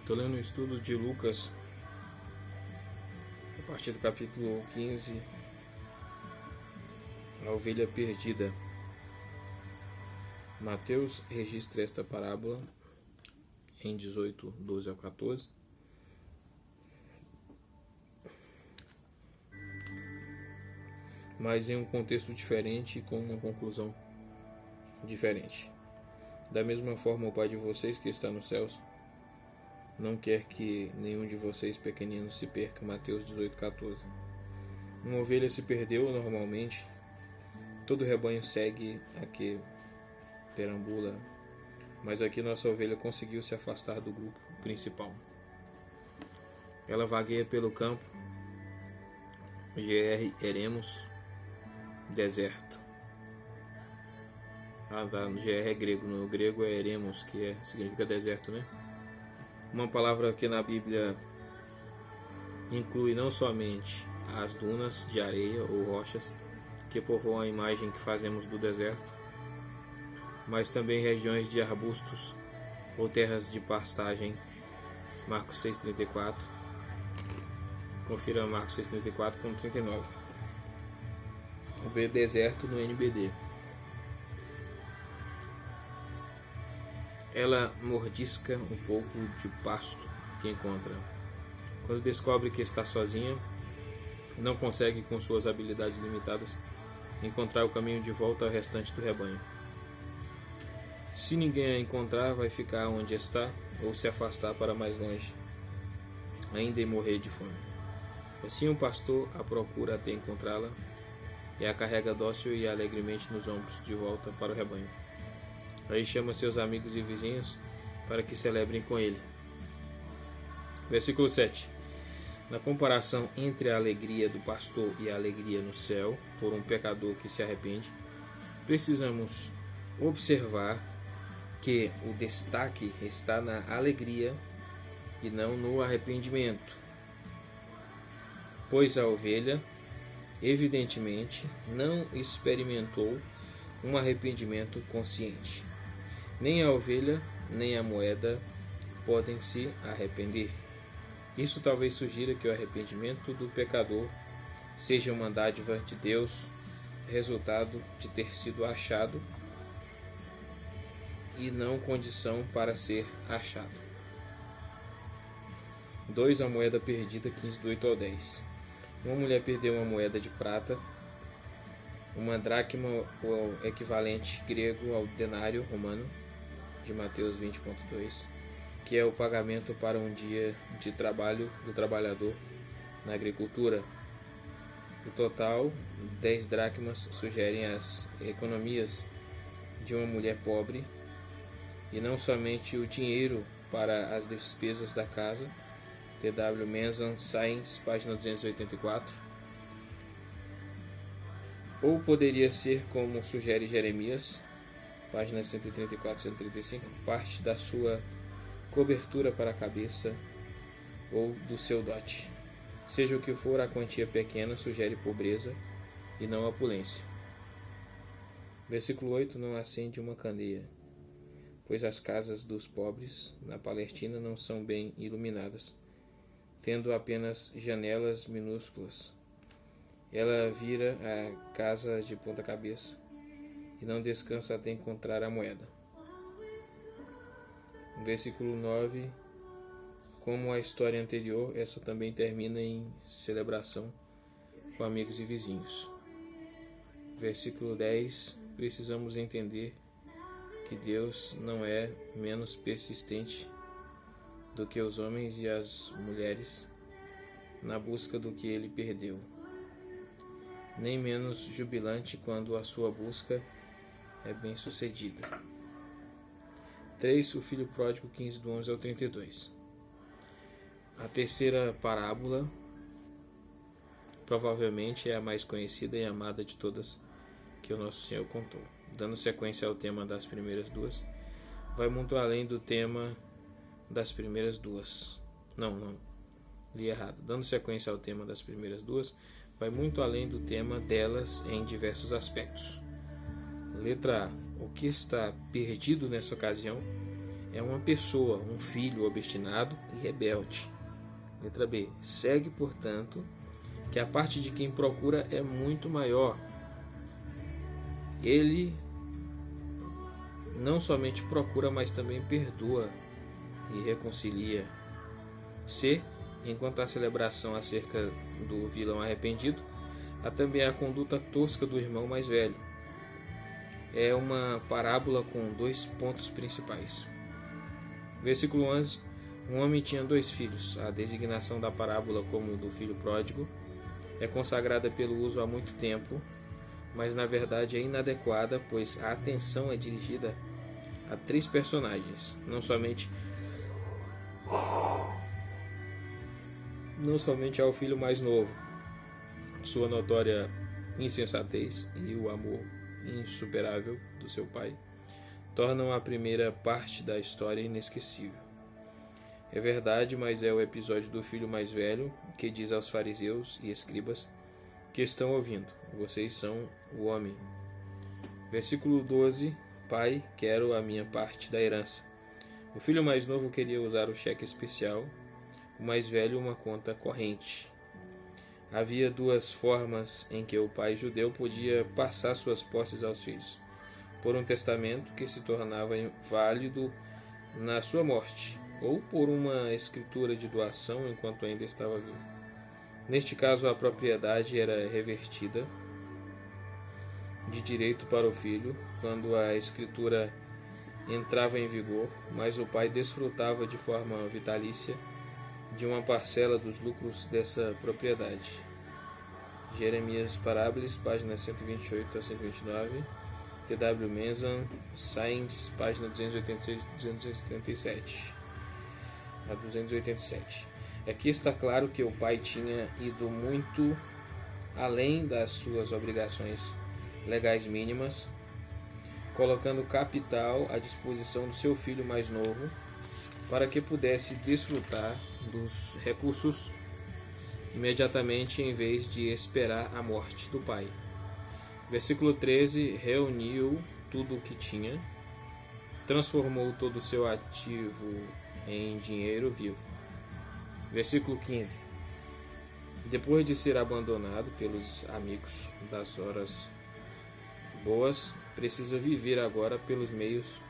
Estou lendo o estudo de Lucas, a partir do capítulo 15, a ovelha perdida. Mateus registra esta parábola em 18, 12 ao 14. Mas em um contexto diferente e com uma conclusão diferente. Da mesma forma, o Pai de vocês que está nos céus não quer que nenhum de vocês pequeninos se perca. Mateus 18, 14. Uma ovelha se perdeu normalmente. Todo rebanho segue a que perambula, mas aqui nossa ovelha conseguiu se afastar do grupo principal. Ela vagueia pelo campo, Eremos, deserto. No GR é grego, no grego é Eremos, que significa deserto, né? Uma palavra que na Bíblia inclui não somente as dunas de areia ou rochas que povoam a imagem que fazemos do deserto, mas também regiões de arbustos ou terras de pastagem. Marcos 6,34. Confira Marcos 6,34 com 39. Ver deserto no NBD. Ela mordisca um pouco de pasto que encontra. Quando descobre que está sozinha, não consegue, com suas habilidades limitadas, encontrar o caminho de volta ao restante do rebanho. Se ninguém a encontrar, vai ficar onde está ou se afastar para mais longe, ainda e morrer de fome. Assim o pastor a procura até encontrá-la e a carrega dócil e alegremente nos ombros de volta para o rebanho. Aí chama seus amigos e vizinhos para que celebrem com ele. Versículo 7. Na comparação entre a alegria do pastor e a alegria no céu por um pecador que se arrepende, precisamos observar que o destaque está na alegria e não no arrependimento. Pois a ovelha, evidentemente, não experimentou um arrependimento consciente. Nem a ovelha, nem a moeda podem se arrepender. Isso talvez sugira que o arrependimento do pecador seja uma dádiva de Deus, resultado de ter sido achado e não condição para ser achado. 2. A moeda perdida, 15, do 8 ao 10. Uma mulher perdeu uma moeda de prata, uma dracma, o equivalente grego ao denário romano, de Mateus 20.2, que é o pagamento para um dia de trabalho do trabalhador na agricultura. No total, 10 dracmas sugerem as economias de uma mulher pobre, e não somente o dinheiro para as despesas da casa. T.W. Manson Science, página 284. Ou poderia ser, como sugere Jeremias, página 134 e 135, parte da sua cobertura para a cabeça ou do seu dote. Seja o que for, a quantia pequena sugere pobreza e não opulência. Versículo 8. Não acende uma candeia, pois as casas dos pobres na Palestina não são bem iluminadas, tendo apenas janelas minúsculas. Ela vira a casa de ponta cabeça e não descansa até encontrar a moeda. Versículo 9. Como a história anterior, essa também termina em celebração com amigos e vizinhos. Versículo 10. Precisamos entender que Deus não é menos persistente do que os homens e as mulheres na busca do que ele perdeu, nem menos jubilante quando a sua busca é bem sucedida. 3. O filho pródigo, 15, do 11 ao 32. A terceira parábola provavelmente é a mais conhecida e amada de todas que o nosso Senhor contou. Dando sequência ao tema das primeiras duas, vai muito além do tema das primeiras duas. Não, li errado. Dando sequência ao tema das primeiras duas, vai muito além do tema delas em diversos aspectos. Letra A. O que está perdido nessa ocasião é uma pessoa, um filho obstinado e rebelde. Letra B. Segue, portanto, que a parte de quem procura é muito maior. Ele não somente procura, mas também perdoa e reconcilia. C. Enquanto a celebração acerca do vilão arrependido, há também a conduta tosca do irmão mais velho. É uma parábola com 2 pontos principais. Versículo 11. Um homem tinha 2 filhos. A designação da parábola como do filho pródigo é consagrada pelo uso há muito tempo, mas na verdade é inadequada, pois a atenção é dirigida a 3 personagens, não somente ao filho mais novo, sua notória insensatez e o amor insuperável do seu pai tornam a primeira parte da história inesquecível. É verdade, mas é o episódio do filho mais velho que diz aos fariseus e escribas que estão ouvindo: vocês são o homem. Versículo 12. Pai, quero a minha parte da herança. O filho mais novo queria usar o cheque especial, o mais velho uma conta corrente. Havia 2 formas em que o pai judeu podia passar suas posses aos filhos: por um testamento que se tornava válido na sua morte, ou por uma escritura de doação enquanto ainda estava vivo. Neste caso, a propriedade era revertida de direito para o filho quando a escritura entrava em vigor, mas o pai desfrutava de forma vitalícia de uma parcela dos lucros dessa propriedade. Jeremias Parables, páginas 128 a 129, T.W. Manson, Science, página 286 e 287. A 287. Aqui está claro que o pai tinha ido muito além das suas obrigações legais mínimas, colocando capital à disposição do seu filho mais novo para que pudesse desfrutar dos recursos imediatamente em vez de esperar a morte do pai. Versículo 13. Reuniu tudo o que tinha, transformou todo o seu ativo em dinheiro vivo. Versículo 15. Depois de ser abandonado pelos amigos das horas boas, precisa viver agora pelos meios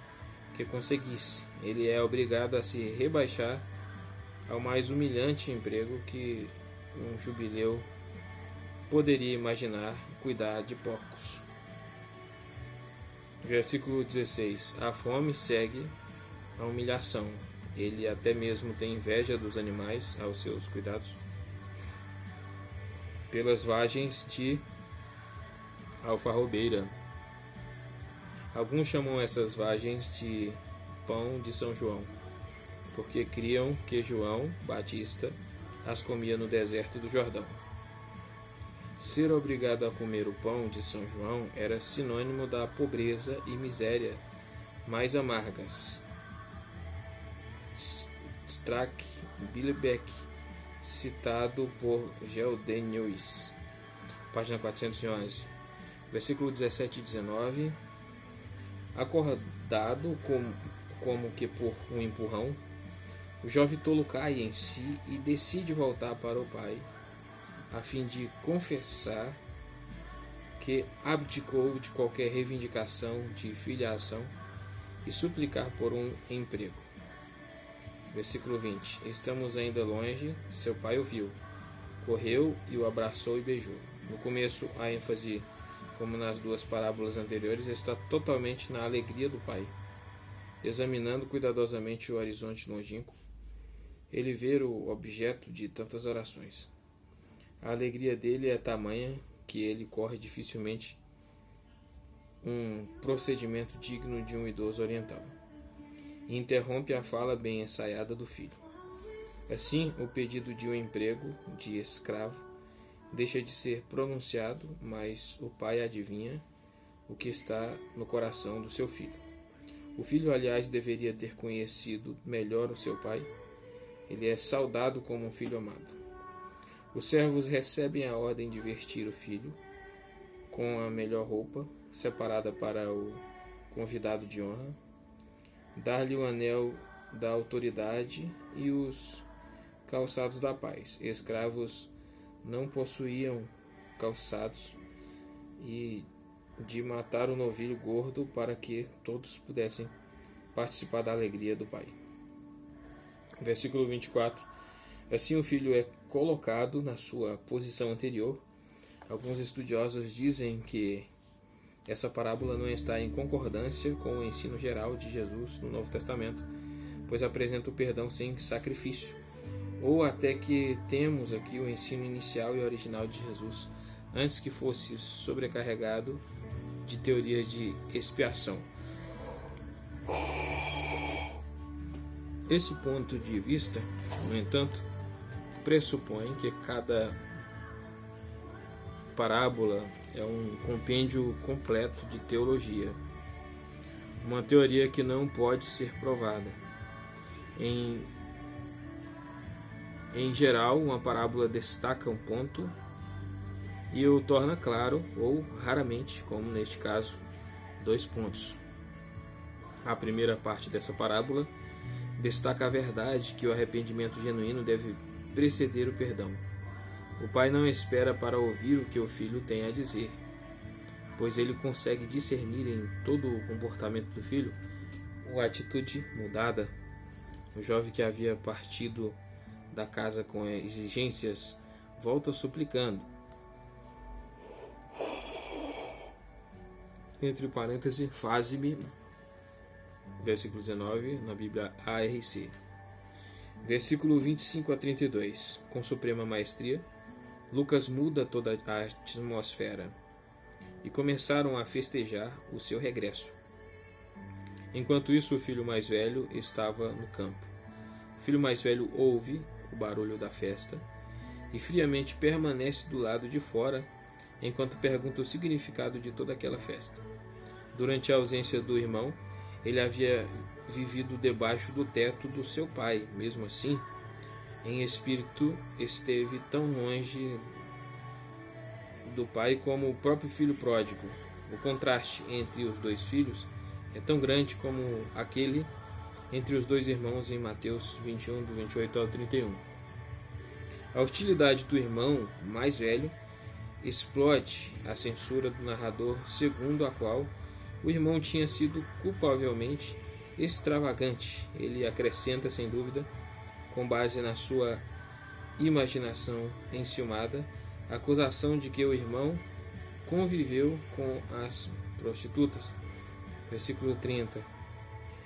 que conseguisse. Ele é obrigado a se rebaixar ao mais humilhante emprego que um jubileu poderia imaginar: cuidar de porcos. Versículo 16. A fome segue a humilhação. Ele até mesmo tem inveja dos animais aos seus cuidados. Pelas vagens de alfarrobeira. Alguns chamam essas vagens de pão de São João, porque criam que João Batista as comia no deserto do Jordão. Ser obrigado a comer o pão de São João era sinônimo da pobreza e miséria mais amargas. Strack Billebeck, citado por Geldenius, página 411, versículo 17 e 19. Acordado como que por um empurrão, o jovem tolo cai em si e decide voltar para o pai, a fim de confessar que abdicou de qualquer reivindicação de filiação e suplicar por um emprego. Versículo 20. Estamos ainda longe, seu pai o viu, correu e o abraçou e beijou. No começo, a ênfase, como nas 2 parábolas anteriores, está totalmente na alegria do pai. Examinando cuidadosamente o horizonte longínquo, ele vê o objeto de tantas orações. A alegria dele é tamanha que ele corre dificilmente um procedimento digno de um idoso oriental, e interrompe a fala bem ensaiada do filho. Assim, o pedido de um emprego de escravo deixa de ser pronunciado, mas o pai adivinha o que está no coração do seu filho. O filho, aliás, deveria ter conhecido melhor o seu pai. Ele é saudado como um filho amado. Os servos recebem a ordem de vestir o filho com a melhor roupa, separada para o convidado de honra. dar-lhe o anel da autoridade e os calçados da paz. Escravos não possuíam calçados, e de matar o novilho gordo para que todos pudessem participar da alegria do Pai. Versículo 24. Assim o filho é colocado na sua posição anterior. Alguns estudiosos dizem que essa parábola não está em concordância com o ensino geral de Jesus no Novo Testamento, pois apresenta o perdão sem sacrifício, ou até que temos aqui o ensino inicial e original de Jesus, antes que fosse sobrecarregado de teorias de expiação. Esse ponto de vista, no entanto, pressupõe que cada parábola é um compêndio completo de teologia, uma teoria que não pode ser provada. Em geral, uma parábola destaca um ponto e o torna claro, ou raramente, como neste caso, 2 pontos. A primeira parte dessa parábola destaca a verdade que o arrependimento genuíno deve preceder o perdão. O pai não espera para ouvir o que o filho tem a dizer, pois ele consegue discernir em todo o comportamento do filho uma atitude mudada. O jovem que havia partido da casa com exigências volta suplicando. Entre parênteses, faze-me, versículo 19, na Bíblia ARC. Versículo 25 a 32. Com suprema maestria, Lucas muda toda a atmosfera e começaram a festejar o seu regresso. Enquanto isso, o filho mais velho estava no campo. O filho mais velho ouve o barulho da festa e friamente permanece do lado de fora enquanto pergunta o significado de toda aquela festa. Durante a ausência do irmão, ele havia vivido debaixo do teto do seu pai. Mesmo assim, em espírito, esteve tão longe do pai como o próprio filho pródigo. O contraste entre os dois filhos é tão grande como aquele entre os dois irmãos em Mateus 21, do 28 ao 31. A hostilidade do irmão mais velho explode a censura do narrador, segundo a qual o irmão tinha sido culpavelmente extravagante. Ele acrescenta, sem dúvida, com base na sua imaginação enciumada, a acusação de que o irmão conviveu com as prostitutas. Versículo 30.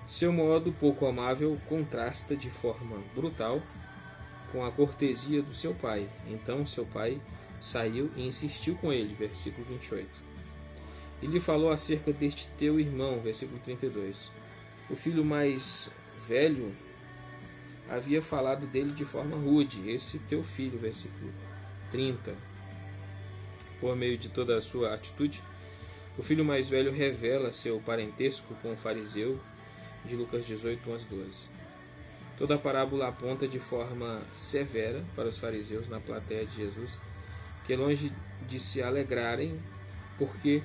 Seu modo pouco amável contrasta de forma brutal com a cortesia do seu pai. Então seu pai saiu e insistiu com ele. Versículo 28. E lhe falou acerca deste teu irmão. Versículo 32. O filho mais velho havia falado dele de forma rude. Esse teu filho. Versículo 30. Por meio de toda a sua atitude, o filho mais velho revela seu parentesco com o fariseu, de Lucas 18, 11, 12. Toda a parábola aponta de forma severa para os fariseus na plateia de Jesus, que longe de se alegrarem porque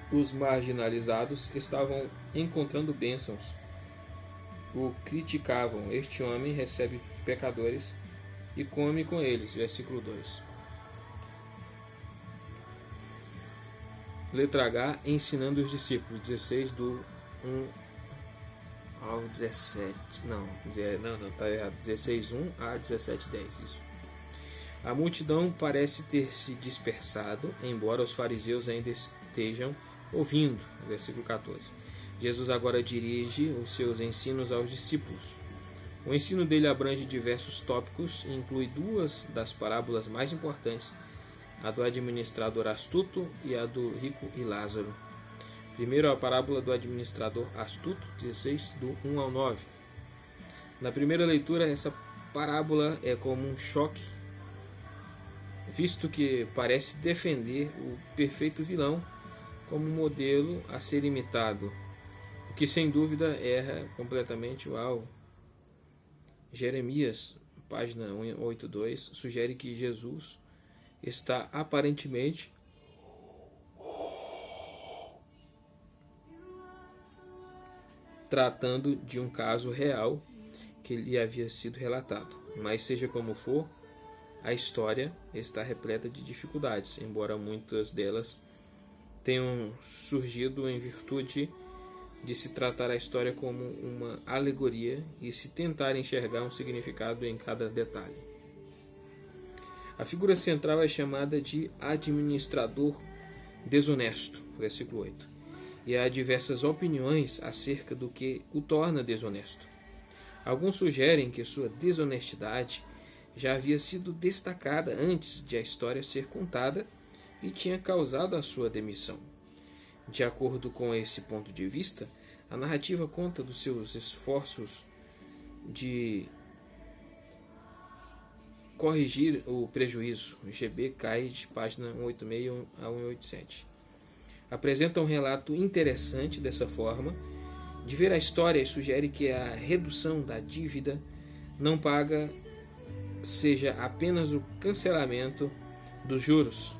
os marginalizados estavam encontrando bênçãos, o criticavam. Este homem recebe pecadores e come com eles. Versículo 2. Letra H, ensinando os discípulos. 16 do 1 ao 17. Não, tá errado. 16, 1 a 17, 10. Isso. A multidão parece ter se dispersado, embora os fariseus ainda estejam ouvindo. Versículo 14. Jesus agora dirige os seus ensinos aos discípulos. O ensino dele abrange diversos tópicos e inclui duas das parábolas mais importantes, a do administrador astuto e a do rico e Lázaro. Primeiro, a parábola do administrador astuto, 16, do 1 ao 9. Na primeira leitura, essa parábola é como um choque, visto que parece defender o perfeito vilão como modelo a ser imitado, o que sem dúvida erra completamente. Uau! Jeremias, página 182, sugere que Jesus está aparentemente tratando de um caso real que lhe havia sido relatado. Mas seja como for, a história está repleta de dificuldades, embora muitas delas tenham surgido em virtude de se tratar a história como uma alegoria e se tentar enxergar um significado em cada detalhe. A figura central é chamada de administrador desonesto, versículo 8, e há diversas opiniões acerca do que o torna desonesto. Alguns sugerem que sua desonestidade já havia sido destacada antes de a história ser contada e tinha causado a sua demissão. De acordo com esse ponto de vista, a narrativa conta dos seus esforços de corrigir o prejuízo. GB Caid, página 186 a 187. Apresenta um relato interessante dessa forma de ver a história e sugere que a redução da dívida não paga seja apenas o cancelamento dos juros,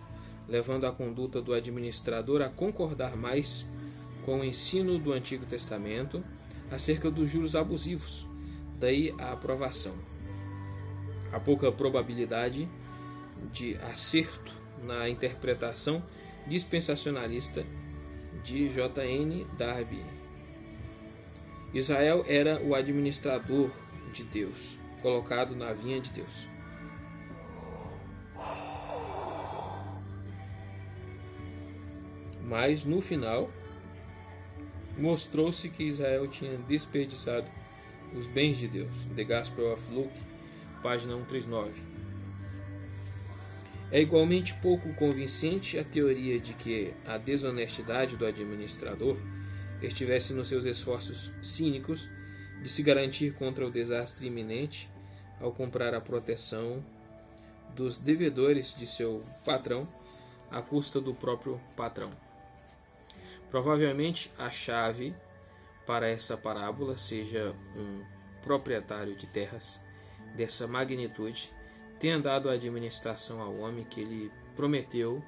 levando a conduta do administrador a concordar mais com o ensino do Antigo Testamento acerca dos juros abusivos, daí a aprovação. Há pouca probabilidade de acerto na interpretação dispensacionalista de J.N. Darby. Israel era o administrador de Deus, colocado na vinha de Deus. Mas no final mostrou-se que Israel tinha desperdiçado os bens de Deus. The Gospel of Luke, página 139. É igualmente pouco convincente a teoria de que a desonestidade do administrador estivesse nos seus esforços cínicos de se garantir contra o desastre iminente ao comprar a proteção dos devedores de seu patrão à custa do próprio patrão. Provavelmente a chave para essa parábola seja um proprietário de terras dessa magnitude tenha dado a administração ao homem que lhe prometeu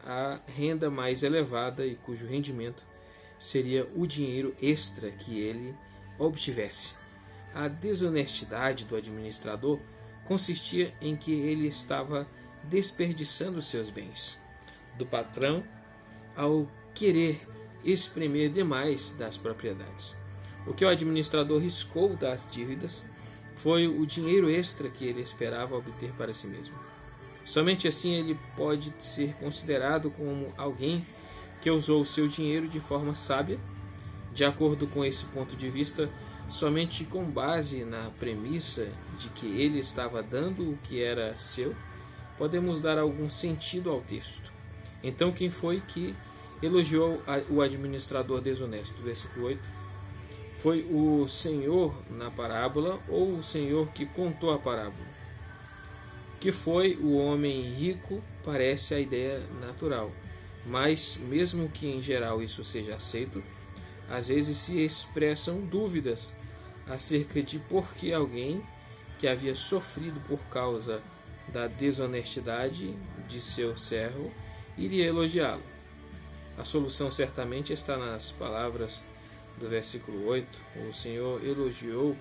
a renda mais elevada e cujo rendimento seria o dinheiro extra que ele obtivesse. A desonestidade do administrador consistia em que ele estava desperdiçando seus bens do patrão ao querer espremer demais das propriedades. O que o administrador riscou das dívidas foi o dinheiro extra que ele esperava obter para si mesmo. Somente assim ele pode ser considerado como alguém que usou o seu dinheiro de forma sábia. De acordo com esse ponto de vista, somente com base na premissa de que ele estava dando o que era seu, podemos dar algum sentido ao texto. Então, quem foi que elogiou o administrador desonesto? Versículo 8. Foi o Senhor na parábola ou o Senhor que contou a parábola? Que foi o homem rico parece a ideia natural, mas mesmo que em geral isso seja aceito, às vezes se expressam dúvidas acerca de por que alguém que havia sofrido por causa da desonestidade de seu servo iria elogiá-lo. A solução certamente está nas palavras do versículo 8. O Senhor elogiou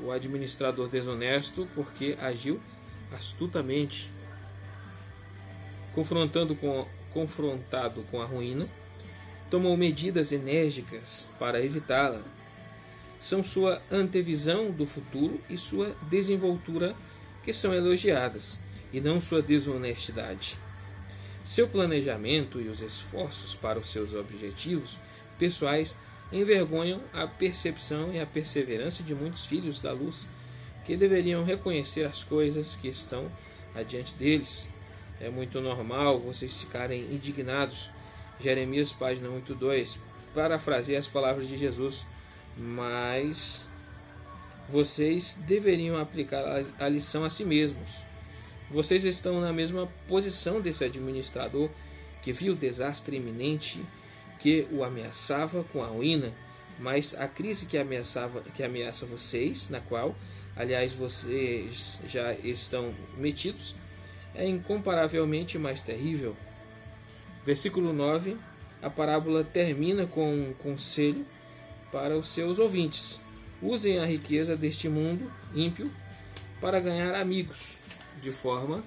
o administrador desonesto porque agiu astutamente. Confrontado com a ruína, tomou medidas enérgicas para evitá-la. São sua antevisão do futuro e sua desenvoltura que são elogiadas, e não sua desonestidade. Seu planejamento e os esforços para os seus objetivos pessoais envergonham a percepção e a perseverança de muitos filhos da luz que deveriam reconhecer as coisas que estão adiante deles. É muito normal vocês ficarem indignados. Jeremias, página 8.2. Parafraseia as palavras de Jesus. Mas vocês deveriam aplicar a lição a si mesmos. Vocês estão na mesma posição desse administrador que viu o desastre iminente que o ameaçava com a ruína, mas a crise que ameaça vocês, na qual, aliás, vocês já estão metidos, é incomparavelmente mais terrível. Versículo 9, a parábola termina com um conselho para os seus ouvintes: usem a riqueza deste mundo ímpio para ganhar amigos, de forma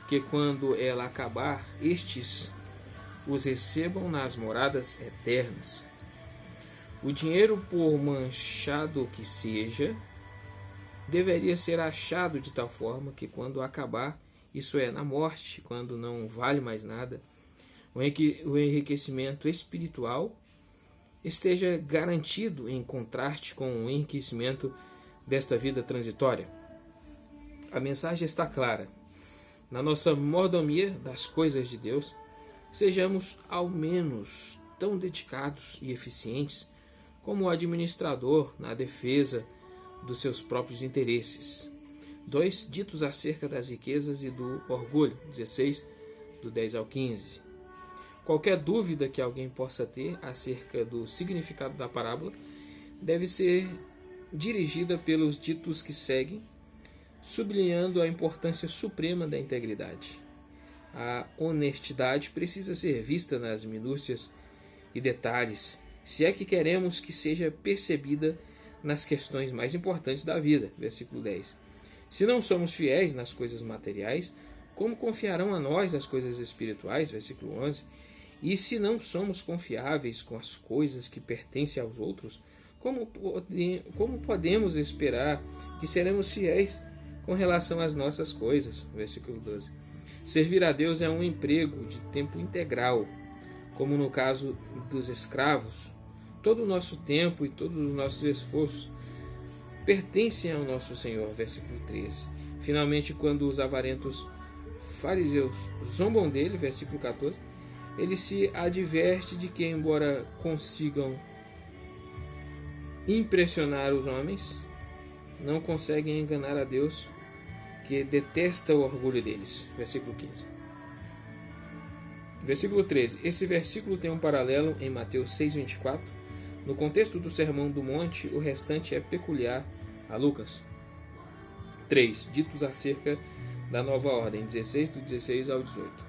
que quando ela acabar, estes os recebam nas moradas eternas. O dinheiro, por manchado que seja, deveria ser achado de tal forma que quando acabar, isso é, na morte, quando não vale mais nada, o enriquecimento espiritual esteja garantido em contraste com o enriquecimento desta vida transitória. A mensagem está clara. Na nossa mordomia das coisas de Deus, sejamos ao menos tão dedicados e eficientes como o administrador na defesa dos seus próprios interesses. 2. Ditos acerca das riquezas e do orgulho. 16, do 10 ao 15. Qualquer dúvida que alguém possa ter acerca do significado da parábola deve ser dirigida pelos ditos que seguem, sublinhando a importância suprema da integridade. A honestidade precisa ser vista nas minúcias e detalhes, se é que queremos que seja percebida nas questões mais importantes da vida. Versículo 10. Se não somos fiéis nas coisas materiais, como confiarão a nós as coisas espirituais? Versículo 11. E se não somos confiáveis com as coisas que pertencem aos outros, como podemos esperar que seremos fiéis com relação às nossas coisas? Versículo 12. Servir a Deus é um emprego de tempo integral, como no caso dos escravos. Todo o nosso tempo e todos os nossos esforços pertencem ao nosso Senhor. Versículo 13. Finalmente, quando os avarentos fariseus zombam dele, versículo 14, ele se adverte de que, embora consigam impressionar os homens, não conseguem enganar a Deus, que detesta o orgulho deles. Versículo 15. Versículo 13. Esse versículo tem um paralelo em Mateus 6,24. No contexto do Sermão do Monte, o restante é peculiar a Lucas. 3. Ditos acerca da nova ordem. 16, do 16 ao 18.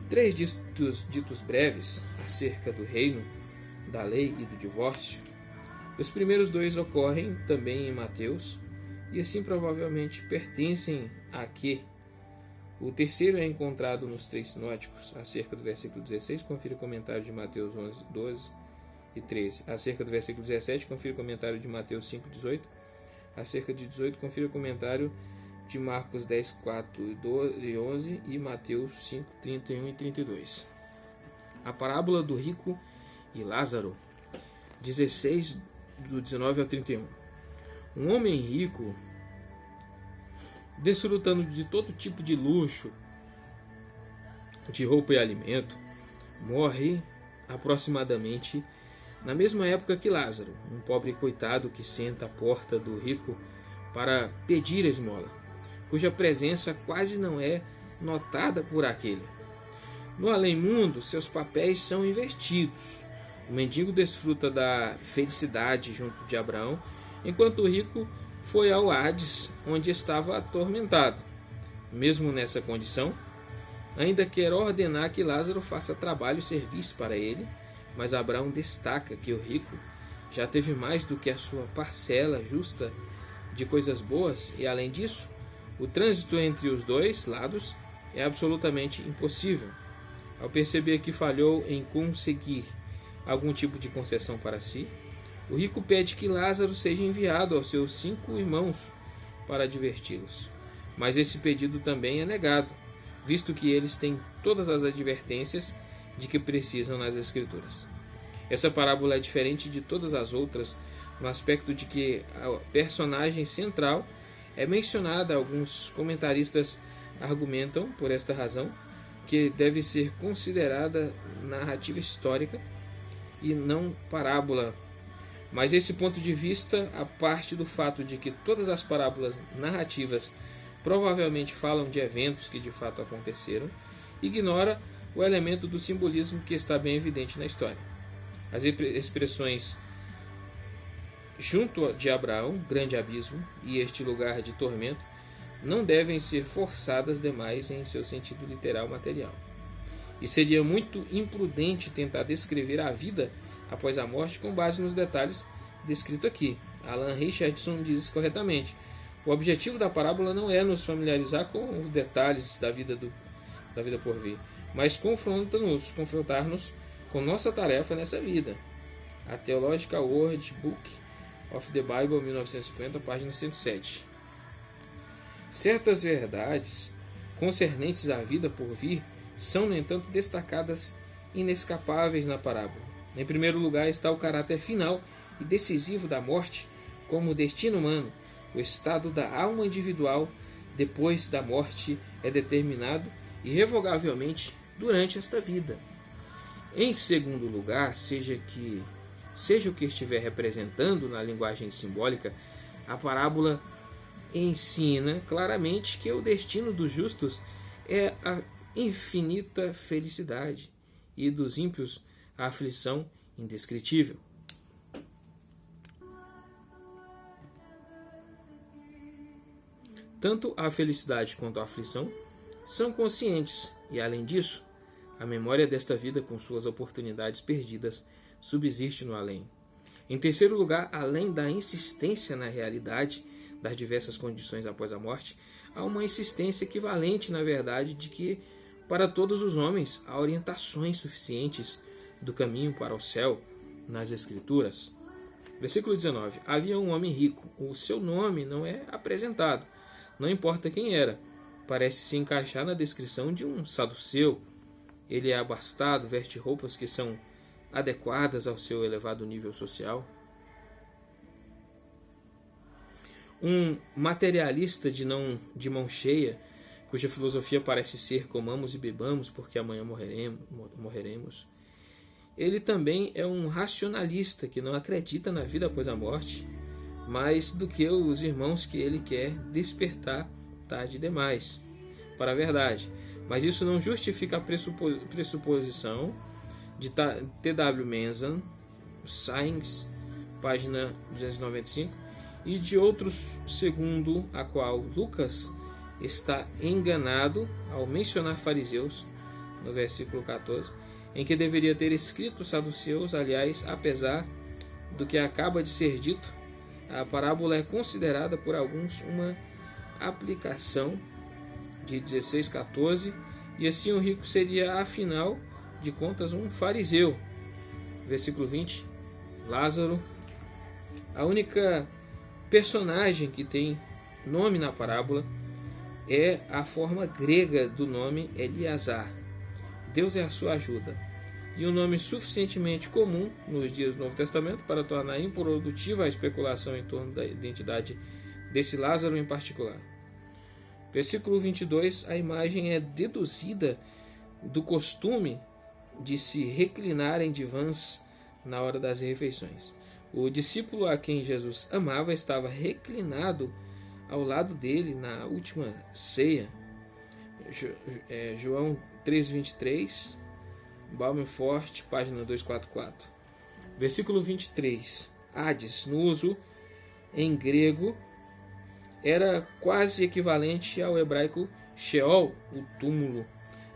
3 ditos breves acerca do reino, da lei e do divórcio. Os primeiros 2 ocorrem também em Mateus, e assim provavelmente pertencem a que. O terceiro é encontrado nos 3 sinóticos, acerca do versículo 16, confira o comentário de Mateus 11, 12 e 13. Acerca do versículo 17, confira o comentário de Mateus 5, 18. Acerca de 18, confira o comentário de Marcos 10, 4 e 11 e Mateus 5, 31 e 32. A parábola do rico e Lázaro, 16, do 19 ao 31. Um homem rico, desfrutando de todo tipo de luxo, de roupa e alimento, morre aproximadamente na mesma época que Lázaro, um pobre coitado que senta à porta do rico para pedir esmola, cuja presença quase não é notada por aquele. No além-mundo, seus papéis são invertidos. O mendigo desfruta da felicidade junto de Abraão, enquanto o rico foi ao Hades, onde estava atormentado. Mesmo nessa condição, ainda quer ordenar que Lázaro faça trabalho e serviço para ele, mas Abraão destaca que o rico já teve mais do que a sua parcela justa de coisas boas, e além disso, o trânsito entre os dois lados é absolutamente impossível. Ao perceber que falhou em conseguir algum tipo de concessão para si, o rico pede que Lázaro seja enviado aos seus 5 irmãos para adverti-los. Mas esse pedido também é negado, visto que eles têm todas as advertências de que precisam nas Escrituras. Essa parábola é diferente de todas as outras no aspecto de que a personagem central é mencionada. Alguns comentaristas argumentam, por esta razão, que deve ser considerada narrativa histórica e não parábola. Mas esse ponto de vista, a parte do fato de que todas as parábolas narrativas provavelmente falam de eventos que de fato aconteceram, ignora o elemento do simbolismo que está bem evidente na história. As expressões junto de Abraão, grande abismo, e este lugar de tormento, não devem ser forçadas demais em seu sentido literal material. E seria muito imprudente tentar descrever a vida após a morte, com base nos detalhes descritos aqui. Alan Richardson diz isso corretamente. O objetivo da parábola não é nos familiarizar com os detalhes da vida por vir, mas confrontar-nos com nossa tarefa nessa vida. A Theological Word Book of the Bible, 1950, página 107. Certas verdades concernentes à vida por vir são, no entanto, destacadas inescapáveis na parábola. Em primeiro lugar está o caráter final e decisivo da morte como destino humano. O estado da alma individual depois da morte é determinado irrevogavelmente durante esta vida. Em segundo lugar, seja o que estiver representando na linguagem simbólica, a parábola ensina claramente que o destino dos justos é a infinita felicidade e dos ímpios a aflição indescritível. Tanto a felicidade quanto a aflição são conscientes e, além disso, a memória desta vida com suas oportunidades perdidas subsiste no além. Em terceiro lugar, além da insistência na realidade das diversas condições após a morte, há uma insistência equivalente, na verdade, de que para todos os homens há orientações suficientes do caminho para o céu nas Escrituras. Versículo 19. Havia um homem rico. O seu nome não é apresentado. Não importa quem era. Parece se encaixar na descrição de um saduceu. Ele é abastado, veste roupas que são adequadas ao seu elevado nível social. Um materialista de mão cheia, cuja filosofia parece ser comamos e bebamos porque amanhã morreremos. Ele também é um racionalista que não acredita na vida após a morte, mais do que os irmãos que ele quer despertar tarde demais para a verdade. Mas isso não justifica a pressuposição de T.W. Manson, Science, página 295, e de outros segundo a qual Lucas está enganado ao mencionar fariseus, no versículo 14, em que deveria ter escrito saduceus. Aliás, apesar do que acaba de ser dito, a parábola é considerada por alguns uma aplicação de 16:14, e assim o rico seria, afinal de contas, um fariseu. Versículo 20, Lázaro. A única personagem que tem nome na parábola é a forma grega do nome Eleazar. Deus é a sua ajuda. E um nome suficientemente comum nos dias do Novo Testamento para tornar improdutiva a especulação em torno da identidade desse Lázaro em particular. Versículo 22, a imagem é deduzida do costume de se reclinar em divãs na hora das refeições. O discípulo a quem Jesus amava estava reclinado ao lado dele na última ceia. João 3:23, Balmefort, página 244. Versículo 23. Hades, no uso em grego, era quase equivalente ao hebraico Sheol, o túmulo,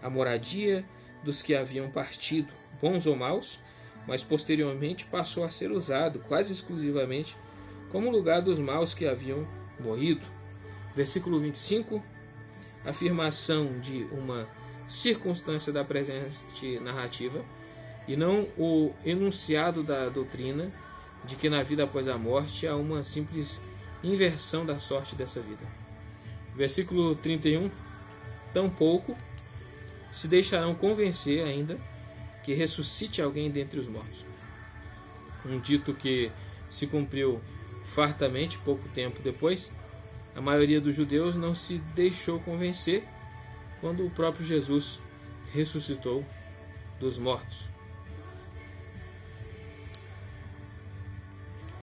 a moradia dos que haviam partido, bons ou maus, mas posteriormente passou a ser usado quase exclusivamente como lugar dos maus que haviam morrido. Versículo 25, afirmação de uma circunstância da presente narrativa e não o enunciado da doutrina de que na vida após a morte há uma simples inversão da sorte dessa vida. Versículo 31, tampouco se deixarão convencer ainda que ressuscite alguém dentre os mortos. Um dito que se cumpriu fartamente pouco tempo depois. A maioria dos judeus não se deixou convencer quando o próprio Jesus ressuscitou dos mortos.